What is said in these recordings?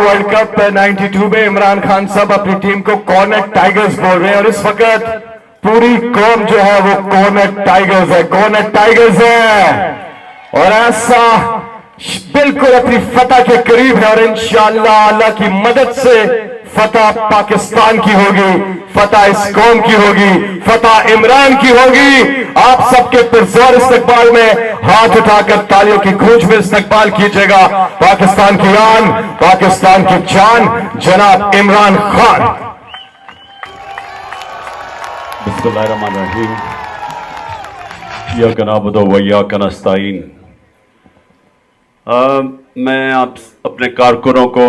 World cup 92 में इमरान खान साहब अपनी टीम को कॉर्नर टाइगर्स बोल रहे हैं और इस वक्त पूरी कौम जो है वो कॉर्नर टाइगर्स है और ऐसा बिल्कुल अपनी फतह के करीब है और इंशाअल्लाह अल्लाह की मदद से फतह पाकिस्तान की होगी, फतह इस कौम की होगी, फतह इमरान की होगी। आप सबके पुरजोर इस्तकबाल में हाथ उठाकर तालियों की गूंज में इस्तकबाल कीजिएगा पाकिस्तान की आन, पाकिस्तान की जान, जनाब इमरान खान। बिस्मिल्लाहिर्रहमानिर्रहीम। इय्याका नअबुदु व इय्याका नस्तईन। मैं आप अपने कारकुनों को,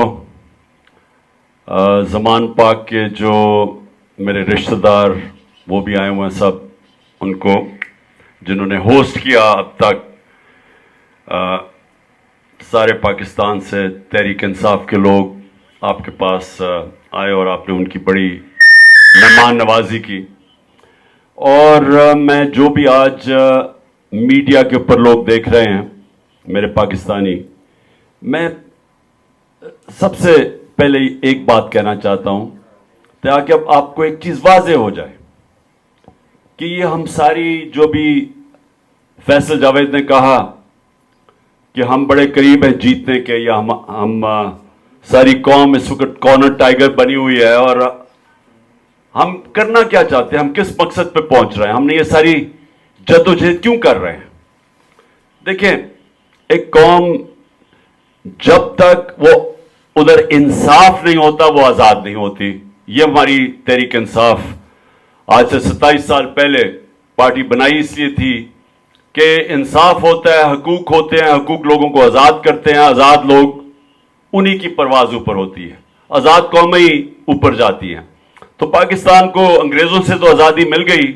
ज़मान पाक के जो मेरे रिश्तेदार वो भी आए हुए हैं, सब उनको जिन्होंने होस्ट किया अब तक, सारे पाकिस्तान से तहरीक इंसाफ के लोग आपके पास आए और आपने उनकी बड़ी मेहमान नवाजी की। और मैं जो भी आज मीडिया के ऊपर लोग देख रहे हैं मेरे पाकिस्तानी, मैं सबसे पहले एक बात कहना चाहता हूं ताकि अब आपको एक चीज वाज़ेह हो जाए कि ये हम सारी जो भी फैसल जावेद ने कहा कि हम बड़े करीब हैं जीतने के, या हम सारी कौम इस वक्त कॉर्नर टाइगर बनी हुई है और हम करना क्या चाहते हैं, हम किस मकसद पे पहुंच रहे हैं, हमने ये सारी जद्दोजहद क्यों कर रहे हैं। देखें, एक कौम जब तक वो उधर इंसाफ नहीं होता वो आजाद नहीं होती। ये हमारी तहरीक इंसाफ आज से 27 साल पहले पार्टी बनाई इसलिए थी कि इंसाफ होता है, हकूक होते हैं, हकूक लोगों को आजाद करते हैं, आजाद लोग उन्हीं की परवाज ऊपर होती है, आजाद कौमें ही ऊपर जाती हैं। तो पाकिस्तान को अंग्रेजों से तो आजादी मिल गई,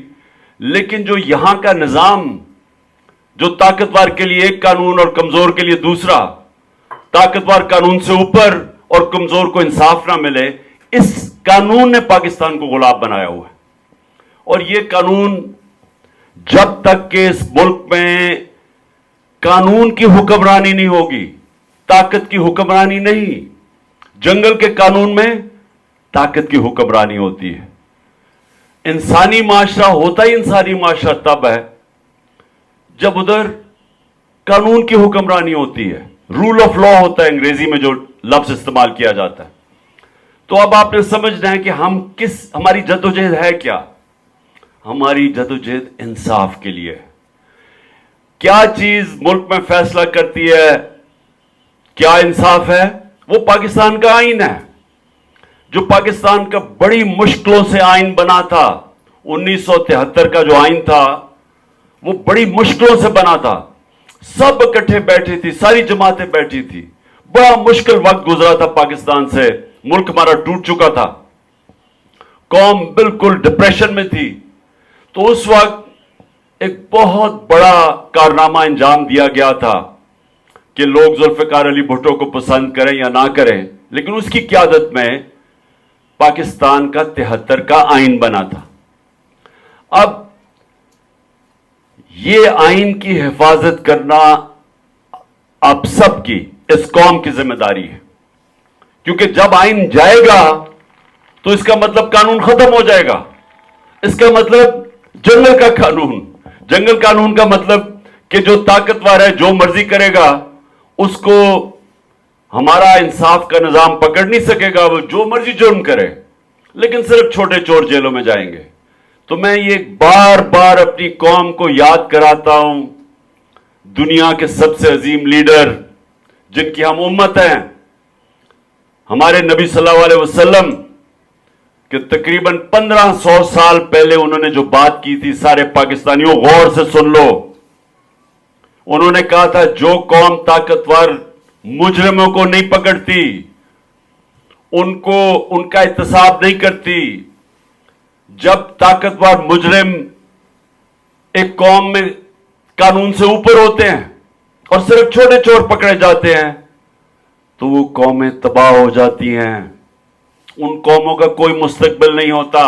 लेकिन जो यहां का निजाम, जो ताकतवर के लिए एक कानून और कमजोर के लिए दूसरा, ताकतवर कानून से ऊपर और कमजोर को इंसाफ ना मिले, इस कानून ने पाकिस्तान को गुलाम बनाया हुआ है। और यह कानून जब तक कि इस मुल्क में कानून की हुक्मरानी नहीं होगी, ताकत की हुक्मरानी नहीं, जंगल के कानून में ताकत की हुक्मरानी होती है। इंसानी माशरा होता ही इंसानी माशरा तब है जब उधर कानून की हुक्मरानी होती है, रूल ऑफ लॉ होता है अंग्रेजी में जो लफ्ज इस्तेमाल किया जाता है। तो अब आपने समझना है कि हमारी जद्दोजहद है क्या। हमारी जद्दोजहद इंसाफ के लिए है। क्या चीज मुल्क में फैसला करती है क्या इंसाफ है? वो पाकिस्तान का आइन है, जो पाकिस्तान का बड़ी मुश्किलों से आइन बना था। 1973 का जो आइन था वो बड़ी मुश्किलों से बना था, सब इकट्ठे बैठी थी, सारी जमातें बैठी थी, बड़ा मुश्किल वक्त गुजरा था पाकिस्तान से, मुल्क हमारा टूट चुका था, कौम बिल्कुल डिप्रेशन में थी। तो उस वक्त एक बहुत बड़ा कारनामा अंजाम दिया गया था कि लोग जुल्फिकार अली भुट्टो को पसंद करें या ना करें, लेकिन उसकी क़यादत में पाकिस्तान का 73 का आइन बना था। अब ये आइन की हिफाजत करना आप सबकी, इस कौम की जिम्मेदारी है, क्योंकि जब आइन जाएगा तो इसका मतलब कानून खत्म हो जाएगा। इसका मतलब जंगल का कानून, जंगल कानून का मतलब कि जो ताकतवर है जो मर्जी करेगा उसको हमारा इंसाफ का निजाम पकड़ नहीं सकेगा, वो जो मर्जी जुर्म करे, लेकिन सिर्फ छोटे चोर जेलों में जाएंगे। तो मैं ये बार बार अपनी कौम को याद कराता हूं, दुनिया के सबसे अजीम लीडर जिनकी हम उम्मत हैं, हमारे नबी सल्लल्लाहु अलैहि वसल्लम कि तकरीबन 1500 साल पहले उन्होंने जो बात की थी, सारे पाकिस्तानियों गौर से सुन लो। उन्होंने कहा था जो कौम ताकतवर मुजरिमों को नहीं पकड़ती, उनको उनका एहतसाब नहीं करती, जब ताकतवर मुजरिम एक कौम में कानून से ऊपर होते हैं और सिर्फ छोटे चोर पकड़े जाते हैं, तो वो कौमें तबाह हो जाती हैं, उन कौमों का कोई मुस्तकबिल नहीं होता।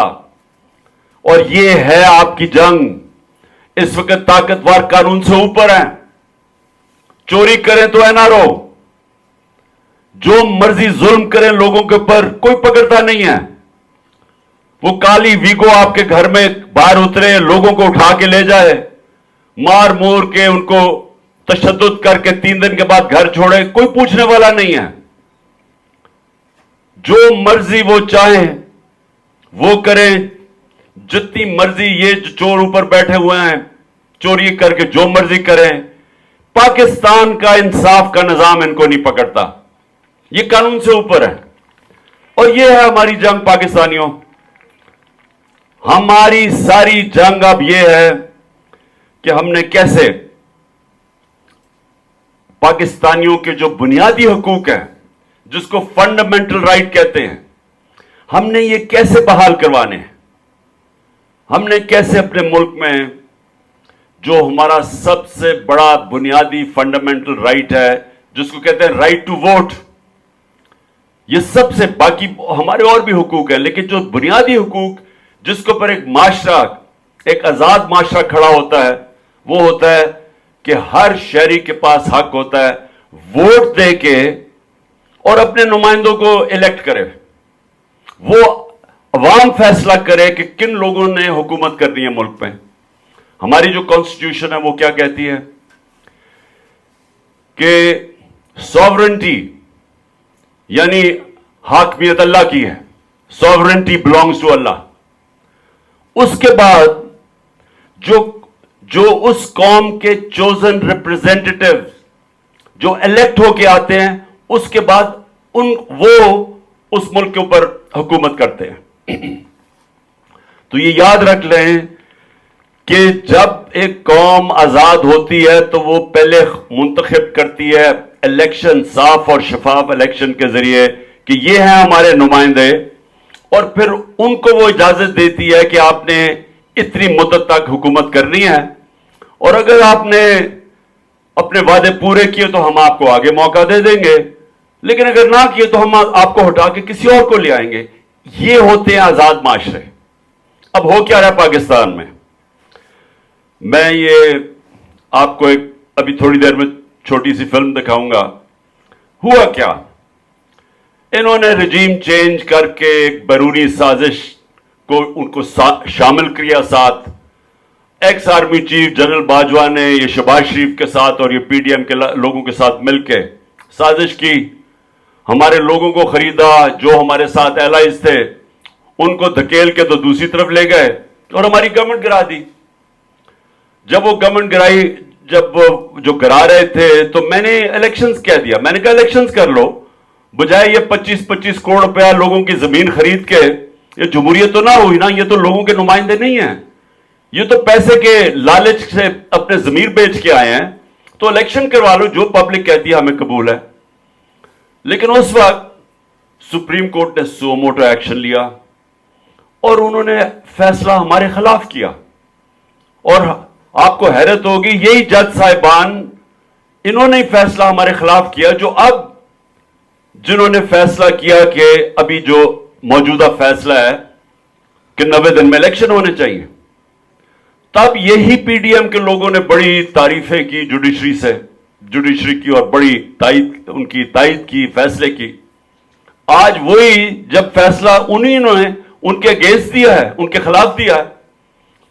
और ये है आपकी जंग। इस वक्त ताकतवर कानून से ऊपर हैं, चोरी करें तो एनआरओ, जो मर्जी जुल्म करें लोगों के ऊपर, कोई पकड़ता नहीं है। वो काली वीगो आपके घर में बाहर उतरे, लोगों को उठा के ले जाए, मार मोर के उनको तशद्दुद करके 3 दिन के बाद घर छोड़े, कोई पूछने वाला नहीं है। जो मर्जी वो चाहे वो करें, जितनी मर्जी ये जो चोर ऊपर बैठे हुए हैं चोरी करके जो मर्जी करें, पाकिस्तान का इंसाफ का निजाम इनको नहीं पकड़ता। ये कानून से ऊपर है। और ये है हमारी जंग पाकिस्तानियों। हमारी सारी जंग अब ये है कि हमने कैसे पाकिस्तानियों के जो बुनियादी हुकूक हैं, जिसको फंडामेंटल राइट कहते हैं, हमने ये कैसे बहाल करवाने हैं। हमने कैसे अपने मुल्क में जो हमारा सबसे बड़ा बुनियादी फंडामेंटल राइट है, जिसको कहते हैं राइट टू वोट, ये सबसे, बाकी हमारे और भी हुकूक हैं, लेकिन जो बुनियादी हुकूक जिसके ऊपर एक माशरा, एक आजाद माशरा खड़ा होता है, वो होता है कि हर शहरी के पास हक होता है वोट दे के और अपने नुमाइंदों को इलेक्ट करे। वो अवाम फैसला करे कि किन लोगों ने हुकूमत करनी है मुल्क में। हमारी जो कॉन्स्टिट्यूशन है वो क्या कहती है कि सॉवरेंटी यानी हाकमियत अल्लाह की है, सॉवरेंटी बिलोंग्स टू अल्लाह। उसके बाद जो उस कौम के चोजन रिप्रेजेंटेटिव जो इलेक्ट होके आते हैं, उसके बाद वो उस मुल्क के ऊपर हुकूमत करते हैं। तो ये याद रख लें कि जब एक कौम आजाद होती है तो वो पहले मुंतखब करती है इलेक्शन, साफ और शफाफ इलेक्शन के जरिए कि ये हैं हमारे नुमाइंदे, और फिर उनको वो इजाजत देती है कि आपने इतनी मुद्दत तक हुकूमत करनी है, और अगर आपने अपने वादे पूरे किए तो हम आपको आगे मौका दे देंगे, लेकिन अगर ना किए तो हम आपको हटा के किसी और को ले आएंगे। ये होते हैं आजाद माशरे। अब हो क्या रहा है पाकिस्तान में, मैं ये आपको एक अभी थोड़ी देर में छोटी सी फिल्म दिखाऊंगा। हुआ क्या, इन्होंने रजीम चेंज करके एक बैरूनी साजिश को उनको शामिल किया साथ। Ex army chief general Bajwa ने ये शहबाज शरीफ के साथ और ये पीडीएम के लोगों के साथ मिलकर साजिश की, हमारे लोगों को खरीदा, जो हमारे साथ एलाइज थे उनको धकेल के तो दूसरी तरफ ले गए और हमारी गवर्नमेंट गिरा दी। जब वो गवर्नमेंट गिराई, जब वो जो गिरा रहे थे तो मैंने इलेक्शंस कह दिया। मैंने कहा इलेक्शंस कर लो, बजाय ये 25-25 करोड़ रुपया लोगों की जमीन खरीद के। ये जमहूरियत तो ना हुई ना, ये तो लोगों के नुमाइंदे नहीं है, ये तो पैसे के लालच से अपने जमीर बेच के आए हैं। तो इलेक्शन करवा लो, जो पब्लिक कहती है हमें कबूल है। लेकिन उस वक्त सुप्रीम कोर्ट ने सो मोटो एक्शन लिया और उन्होंने फैसला हमारे खिलाफ किया। और आपको हैरत होगी, यही जज साहिबान, इन्होंने ही फैसला हमारे खिलाफ किया, जो अब जिन्होंने फैसला किया कि अभी जो मौजूदा फैसला है कि 90 दिन में इलेक्शन होने चाहिए, तब यही पीडीएम के लोगों ने बड़ी तारीफें की जुडिशरी की और बड़ी उनकी तायद की फैसले की। आज वही जब फैसला उन्हीं ने उनके अगेंस्ट दिया है, उनके खिलाफ दिया है,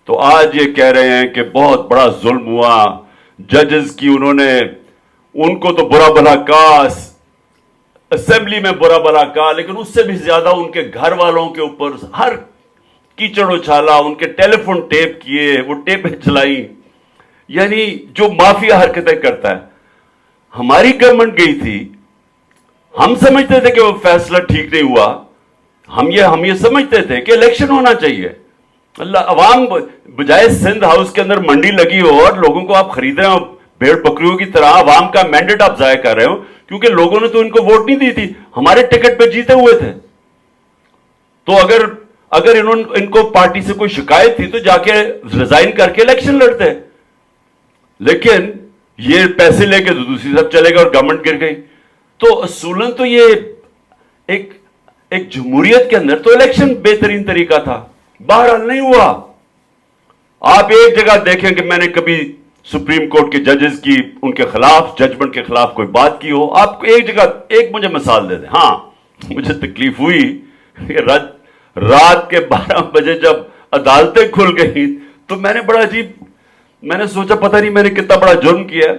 तो आज ये कह रहे हैं कि बहुत बड़ा जुल्म हुआ जजेस की, उनको तो बुरा भला कहा, असेंबली में बुरा भला कहा, लेकिन उससे भी ज्यादा उनके घर वालों के ऊपर हर कीचड़ उछाला, उनके टेलीफोन टेप किए, वो टेपें चलाई, यानी जो माफिया हरकतें करता है। हमारी गवर्नमेंट गई थी, हम समझते थे कि वो फैसला ठीक नहीं हुआ, हम ये समझते थे कि इलेक्शन होना चाहिए। अल्लाह, अवाम बजाय सिंध हाउस के अंदर मंडी लगी हो और लोगों को आप खरीद रहे हो भेड़ बकरियों की तरह, अवाम का मैंडेट आप जाया कर रहे हो, क्योंकि लोगों ने तो इनको वोट नहीं दी थी, हमारे टिकट पे जीते हुए थे। तो अगर इनको पार्टी से कोई शिकायत थी तो जाके रिजाइन करके इलेक्शन लड़ते, लेकिन ये पैसे लेके तो दूसरी तरफ चले गए और गवर्नमेंट गिर गई। तो असूलन तो ये एक जमहूरियत के अंदर तो इलेक्शन बेहतरीन तरीका था, बहरहाल नहीं हुआ। आप एक जगह देखें कि मैंने कभी सुप्रीम कोर्ट के जजेस की उनके खिलाफ जजमेंट के खिलाफ कोई बात की हो, आपको एक जगह एक मुझे मिसाल दे दें। हाँ, मुझे तकलीफ हुई रात के 12 बजे जब अदालतें खुल गई तो मैंने बड़ा अजीब, मैंने सोचा पता नहीं मैंने कितना बड़ा जुर्म किया है,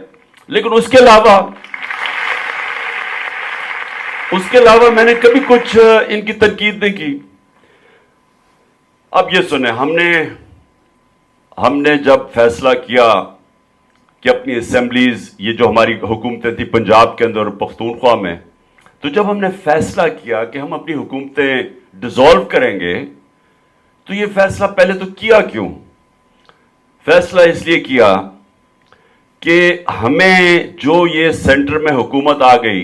लेकिन उसके अलावा मैंने कभी कुछ इनकी तनकीद नहीं की। अब ये सुने, हमने जब फैसला किया कि अपनी असेंबलीज, ये जो हमारी हुकूमतें थी पंजाब के अंदर और पख्तूनख्वा में, तो जब हमने फैसला किया कि हम अपनी हुकूमतें डिसॉल्व करेंगे, तो ये फैसला पहले तो किया क्यों? फैसला इसलिए किया कि हमें जो ये सेंटर में हुकूमत आ गई,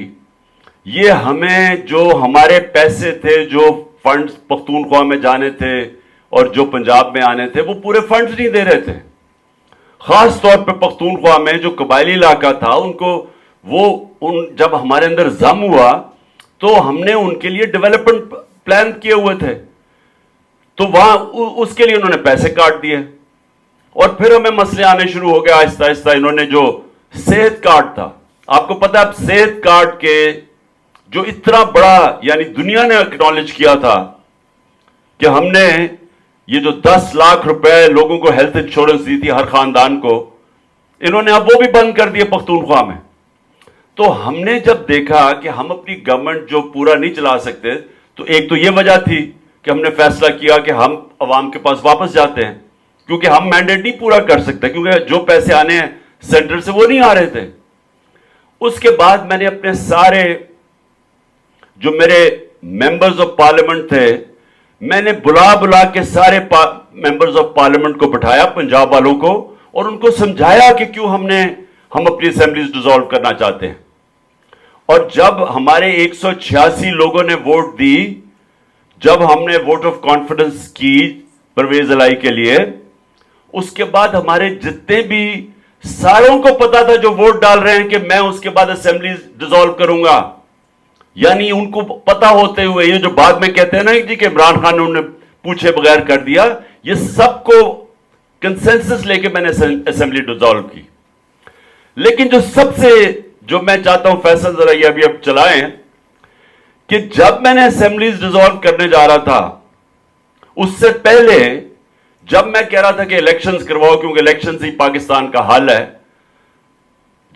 ये हमें जो हमारे पैसे थे, जो फंड्स पख्तूनख्वा में जाने थे और जो पंजाब में आने थे, वो पूरे फंड्स नहीं दे रहे थे। खास तौर पे पख्तूनख्वा में जो कबायली इलाका था, उनको जब हमारे अंदर जम हुआ तो हमने उनके लिए डेवलपमेंट प्लान किए हुए थे, तो वहां उसके लिए उन्होंने पैसे काट दिए और फिर हमें मसले आने शुरू हो गए आहिस्ता आहिस्ता। इन्होंने जो सेहत कार्ड था, आपको पता है सेहत कार्ड के जो इतना बड़ा, यानी दुनिया ने एक्नॉलेज किया था कि हमने ये जो 10 लाख रुपए लोगों को हेल्थ इंश्योरेंस दी थी हर खानदान को, इन्होंने अब वो भी बंद कर दिए पख्तूनख्वा में। तो हमने जब देखा कि हम अपनी गवर्नमेंट जो पूरा नहीं चला सकते, तो एक तो ये वजह थी कि हमने फैसला किया कि हम अवाम के पास वापस जाते हैं, क्योंकि हम मैंडेट नहीं पूरा कर सकते, क्योंकि जो पैसे आने हैं सेंटर से वो नहीं आ रहे थे। उसके बाद मैंने अपने सारे जो मेरे मेंबर्स ऑफ पार्लियामेंट थे, मैंने बुला के सारे मेंबर्स ऑफ पार्लियामेंट को बिठाया, पंजाब वालों को, और उनको समझाया कि क्यों हम अपनी असेंबलीज डिसॉल्व करना चाहते हैं। और जब हमारे 186 लोगों ने वोट दी, जब हमने वोट ऑफ कॉन्फिडेंस की परवेज इलाही के लिए, उसके बाद हमारे जितने भी सारों को पता था जो वोट डाल रहे हैं कि मैं उसके बाद असेंबली डिसॉल्व करूंगा, यानी उनको पता होते हुए, ये जो बाद में कहते हैं ना जी कि इमरान खान ने उन्हें पूछे बगैर कर दिया, ये सबको कंसेंसस लेके मैंने असेंबली डिसॉल्व की। लेकिन जो मैं चाहता हूं फैसल जरा ये अभी अब चलाएं, कि जब मैंने असेंबलीज डिसॉल्व करने जा रहा था, उससे पहले जब मैं कह रहा था कि इलेक्शंस करवाओ, क्योंकि इलेक्शंस ही पाकिस्तान का हल है,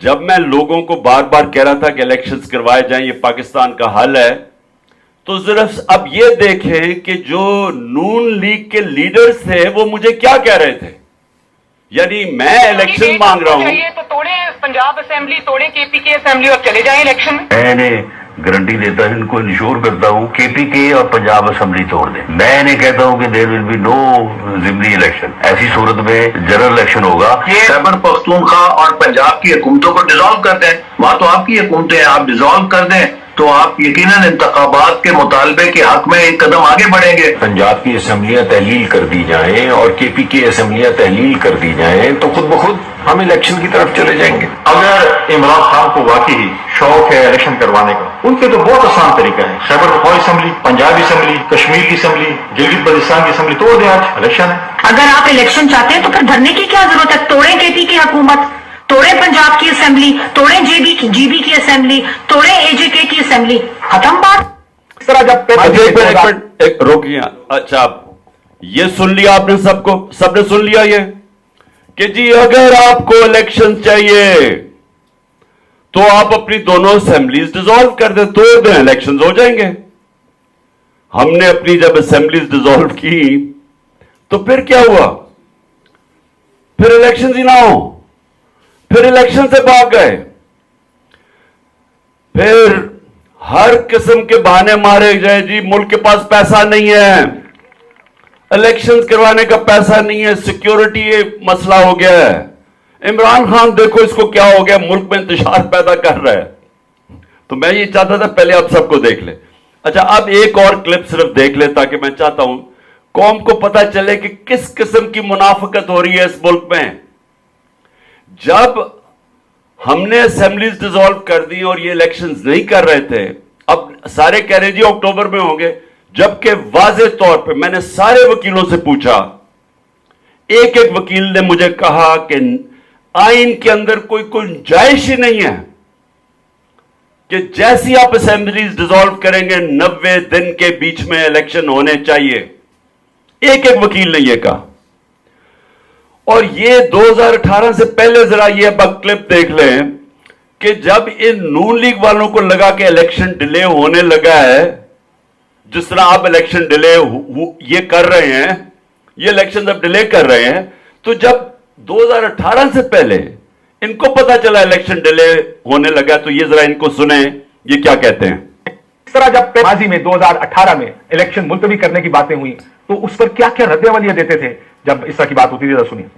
जब मैं लोगों को बार बार कह रहा था कि इलेक्शंस करवाए जाएं, ये पाकिस्तान का हल है, तो जरा अब ये देखें कि जो नून लीग के लीडर्स थे वो मुझे क्या कह रहे थे। यानी मैं इलेक्शन मांग रहा हूं, तो तोड़े पंजाब असेंबली, तोड़े केपीके असेंबली और चले जाएं इलेक्शन में। मैंने गारंटी देता हूं, इनको इंश्योर करता हूं, केपीके और पंजाब असेंबली तोड़ दें। मैं इन्हें कहता हूं कि देयर विल बी नो जिमनी इलेक्शन। ऐसी सूरत में जनरल इलेक्शन होगा। खैबर पख्तूनख्वा और पंजाब की हुकूमतों को डिसॉल्व कर दें, वहां तो आपकी हुकूमतें हैं, आप डिसॉल्व कर दें तो आप यकीनन इंतखाबात के मुतालबे के हक में एक कदम आगे बढ़ेंगे। पंजाब की असेंबलियां तहलील कर दी जाएं और केपीके असेंबलियां तहलील कर दी जाएं तो खुद ब खुद हम इलेक्शन की तरफ चले जाएंगे। अगर इमरान खान को वाकई शौक है इलेक्शन करवाने का, उनके तो बहुत आसान तरीका है। खैबर पख्तूनख्वा असेंबली, पंजाब असेंबली, कश्मीर की असेंबली, गिलगित बल्तिस्तान की असेंबली तोड़ दें, आज इलेक्शन है। अगर आप इलेक्शन चाहते हैं तो फिर धरने की क्या जरूरत है? तोड़े केपी की हुकूमत, तोड़े पंजाब की असेंबली, तोड़े जीबी की असेंबली, तोड़े एजेके की असेंबली, खत्म बात। इस तरह जब एक रोकिए। अच्छा, ये सुन लिया आपने, सबने सुन लिया ये कि जी अगर आपको इलेक्शन चाहिए तो आप अपनी दोनों असेंबलीज डिसॉल्व कर दें, तोड़ दें, इलेक्शन हो जाएंगे। हमने अपनी जब असेंबलीज डिसॉल्व की तो फिर क्या हुआ? फिर इलेक्शन ही ना हो, फिर इलेक्शन से भाग गए, फिर हर किस्म के बहाने मारे गए। जी मुल्क के पास पैसा नहीं है, इलेक्शंस करवाने का पैसा नहीं है, सिक्योरिटी ये मसला हो गया है। इमरान खान देखो इसको क्या हो गया, मुल्क में इंतशार पैदा कर रहा है। तो मैं ये चाहता था पहले आप सबको देख ले। अच्छा, अब एक और क्लिप सिर्फ देख ले, ताकि मैं चाहता हूं कौम को पता चले कि किस किस्म की मुनाफिकत हो रही है इस मुल्क में। जब हमने असेंबलीज डिसॉल्व कर दी और ये इलेक्शंस नहीं कर रहे थे, अब सारे कह रहे जी अक्टूबर में होंगे, जबकि वाज़े तौर पे मैंने सारे वकीलों से पूछा, एक एक वकील ने मुझे कहा कि आइन के अंदर कोई गुंजाइश ही नहीं है कि जैसी आप असेंबलीज डिसॉल्व करेंगे 90 दिन के बीच में इलेक्शन होने चाहिए। एक एक वकील ने यह कहा। और ये 2018 से पहले जरा ये क्लिप देख लें कि जब इन नून लीग वालों को लगा कि इलेक्शन डिले होने लगा है, जिस तरह आप इलेक्शन डिले ये कर रहे हैं, ये इलेक्शन अब डिले कर रहे हैं, तो जब 2018 से पहले इनको पता चला इलेक्शन डिले होने लगा, तो ये जरा इनको सुने ये क्या कहते हैं। इस तरह जब माजी में 2018 में इलेक्शन मुलतवी करने की बातें हुई तो उस पर क्या क्या रद्द-ए-अमल देते थे जब इस तरह की बात होती थी? सुनिए।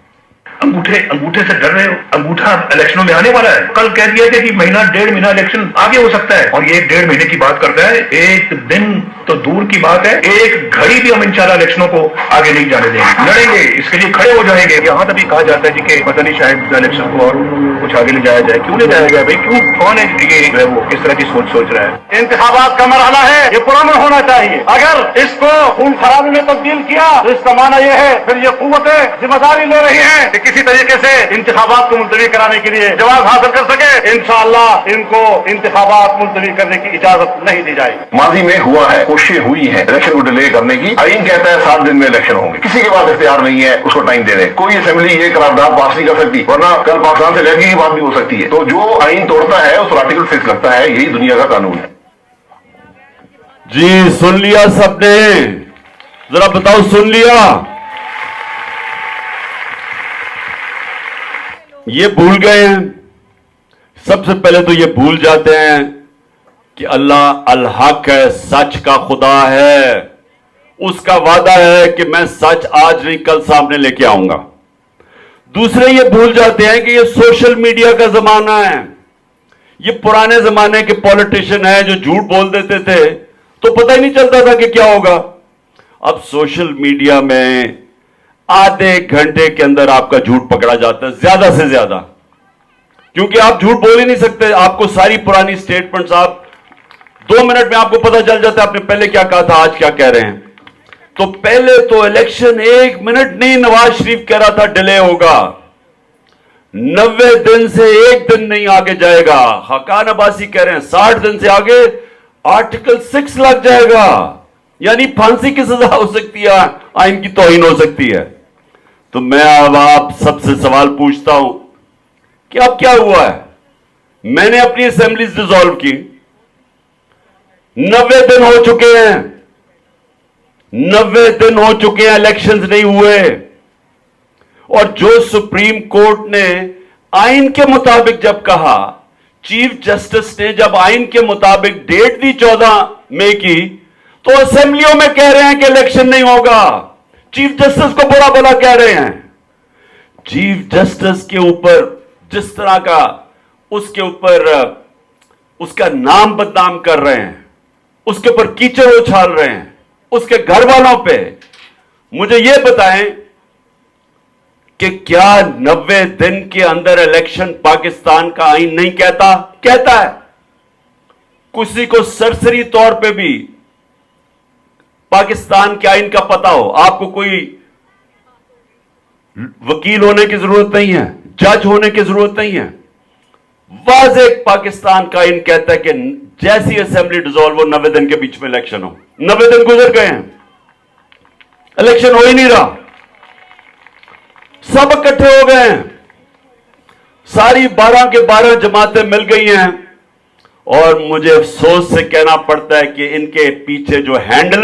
अंगूठे से डर रहे हो? अंगूठा इलेक्शनों में आने वाला है। कल कह दिया कि महीना 1.5 महीना इलेक्शन आगे हो सकता है, और ये 1.5 महीने की बात करता है। एक दिन तो दूर की बात है, एक घड़ी भी हम इंशाल्लाह इलेक्शनों को आगे नहीं जाने देंगे, लड़ेंगे, इसके लिए खड़े हो जाएंगे। यहाँ तक भी कहा जाता है जी कि पता नहीं शायद इलेक्शन को और कुछ आगे ले जाया जाए। क्यों ले जाया जाए भाई? क्यों? कौन है ये वो किस तरह की सोच रहा है? इंतखाबात का मरहला है, ये पुरअमन होना चाहिए। अगर इसको खून खराबी में तब्दील किया तो इसका माना यह है फिर ये कुव्वतें जिम्मेदारी ले रही हैं कि किसी तरीके से इंतखाबात को मुलतवी कराने के लिए जवाब हासिल कर सके। इंशाअल्लाह इनको इंतखाबात मुलतवी करने की इजाजत नहीं दी जाएगी। माजी में हुआ है, कोशिशें हुई हैं इलेक्शन को डिले करने की। आइन कहता है 7 दिन में इलेक्शन होंगे, किसी के पास इख्तियार नहीं है उसको टाइम दे दें। कोई असेंबली ये करारदाद पास नहीं कर सकती, वरना कल पाकिस्तान से लड़ने की बात भी हो सकती है। तो जो आइन तोड़ता है उस आर्टिकल 6 लगता है, यही दुनिया का कानून है। जी सुन लिया सबने? जरा बताओ, सुन लिया? ये भूल गए हैं। सबसे पहले तो ये भूल जाते हैं कि अल्लाह अल हक है, सच का खुदा है। उसका वादा है कि मैं सच आज नहीं कल सामने लेके आऊंगा। दूसरे ये भूल जाते हैं कि ये सोशल मीडिया का जमाना है। ये पुराने जमाने के पॉलिटिशियन है जो झूठ बोल देते थे तो पता ही नहीं चलता था कि क्या होगा। अब सोशल मीडिया में आधे घंटे के अंदर आपका झूठ पकड़ा जाता है, ज्यादा से ज्यादा, क्योंकि आप झूठ बोल ही नहीं सकते। आपको सारी पुरानी स्टेटमेंट्स आप 2 मिनट में आपको पता चल जाता है आपने पहले क्या कहा था, आज क्या कह रहे हैं। तो पहले तो इलेक्शन 1 मिनट नहीं, नवाज शरीफ कह रहा था डिले होगा, 90 दिन से 1 दिन नहीं आगे जाएगा। हकान अब्बासी कह रहे हैं 60 दिन से आगे आर्टिकल 6 लग जाएगा, यानी फांसी की सजा हो सकती है, आइन की तौहीन हो सकती है। तो मैं अब आप सबसे सवाल पूछता हूं कि अब क्या हुआ है? मैंने अपनी असेंबलीज डिसॉल्व की, 90 दिन हो चुके हैं, 90 दिन हो चुके हैं, इलेक्शंस नहीं हुए। और जो सुप्रीम कोर्ट ने आइन के मुताबिक जब कहा, चीफ जस्टिस ने जब आइन के मुताबिक डेट दी 14 मई की, तो असेंबलियों में कह रहे हैं कि इलेक्शन नहीं होगा। चीफ जस्टिस को बुरा भला कह रहे हैं। चीफ जस्टिस के ऊपर जिस तरह का उसके ऊपर उसका नाम बदनाम कर रहे हैं, उसके ऊपर कीचड़ उछाल रहे हैं, उसके घर वालों पे, मुझे यह बताएं कि क्या 90 दिन के अंदर इलेक्शन पाकिस्तान का आइन नहीं कहता? कहता है। किसी को सरसरी तौर पे भी पाकिस्तान के आइन का पता हो, आपको कोई वकील होने की जरूरत नहीं है, जज होने की जरूरत नहीं है। वाज़ेह पाकिस्तान का आइन कहता है कि जैसी असेंबली डिसॉल्व हो 90 दिन के बीच में इलेक्शन हो। 90 दिन गुजर गए हैं, इलेक्शन हो ही नहीं रहा। सब इकट्ठे हो गए हैं, सारी 12 के 12 जमातें मिल गई हैं, और मुझे अफसोस से कहना पड़ता है कि इनके पीछे जो हैंडलर